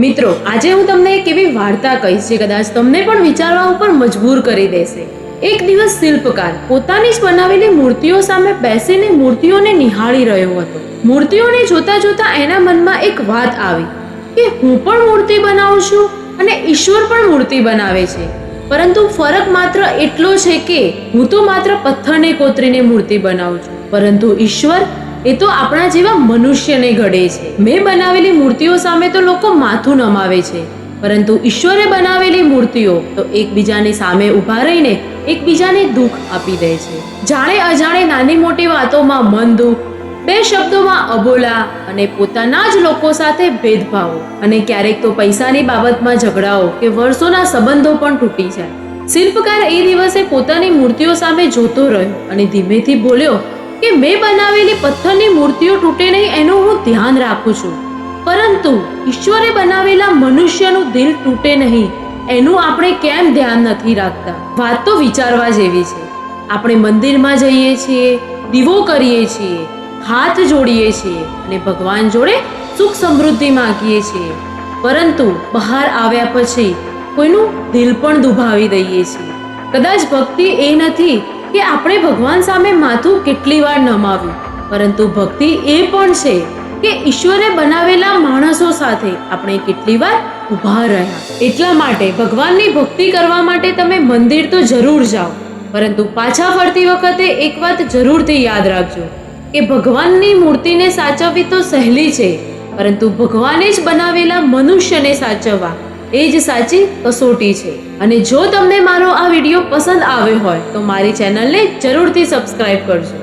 મિત્રો, આજે હું તમને એક એવી વાર્તા કહીશ જે કદાચ તમને પણ વિચારવા ઉપર મજબૂર કરી દેશે. એક દિવસ શિલ્પકાર પોતાની જ બનાવેલી મૂર્તિઓ સામે બેસીને મૂર્તિઓને નિહાળી રહ્યો હતો. મૂર્તિઓને જોતા જોતા એના મનમાં એક વાત આવી કે હું પણ મૂર્તિ બનાવું છું અને ઈશ્વર પણ મૂર્તિ બનાવે છે, પરંતુ ફરક માત્ર એટલો છે કે હું તો માત્ર પથ્થરને કોતરીને મૂર્તિ બનાવું છું, પરંતુ ઈશ્વર એ તો આપણા જેવા મનુષ્યને ઘડે છે. મેં બનાવેલી મૂર્તિઓ સામે તો લોકો માથું નમાવે છે, પરંતુ ઈશ્વરે બનાવેલી મૂર્તિઓ તો એકબીજાની સામે ઊભા રહીને એકબીજાને દુઃખ આપી દે છે. જાણે અજાણે નાની મોટી વાતોમાં મન દુઃખ, બે શબ્દોમાં અબોલા અને પોતાના જ લોકો સાથે ભેદભાવો અને ક્યારેક તો પૈસાની બાબતમાં ઝઘડાઓ કે વર્ષોના સંબંધો પણ તૂટી જાય. શિલ્પકાર એ દિવસે પોતાની મૂર્તિઓ સામે જોતો રહ્યો અને ધીમેથી બોલ્યો કે મેં બનાવેલી પથ્થરની મૂર્તિઓ તૂટે નહીં એનું હું ધ્યાન રાખું છું, પરંતુ ઈશ્વરે બનાવેલા મનુષ્યનું દિલ તૂટે નહીં એનું આપણે કેમ ધ્યાન નથી રાખતા? વાત તો વિચારવા જેવી છે. આપણે મંદિરમાં જઈએ છીએ, દીવો કરીએ છીએ, હાથ જોડીએ છીએ અને ભગવાન જોડે સુખ સમૃદ્ધિ માંગીએ છીએ, પરંતુ બહાર આવ્યા પછી કોઈનું દિલ પણ દુભાવી દઈએ છીએ. કદાચ ભક્તિ એ નથી કે આપણે ભગવાન સામે માથું કેટલી વાર નમાવ્યું, પરંતુ ભક્તિ એ પણ છે કે ઈશ્વરે બનાવેલા માણસો સાથે આપણે કેટલી વાર ઊભા રહ્યા. એટલા માટે ભગવાનની ભક્તિ કરવા માટે તમે મંદિર તો જરૂર જાઓ, પરંતુ પાછા ફરતી વખતે એક વાત જરૂરથી યાદ રાખજો કે ભગવાનની મૂર્તિને સાચવવી તો સહેલી છે, પરંતુ ભગવાને જ બનાવેલા મનુષ્યને સાચવવા એ જ સાચી કસોટી છે. અને જો તમને મારો આ વિડીયો પસંદ આવ્યો હોય તો મારી ચેનલને જરૂરથી સબસ્ક્રાઇબ કરજો.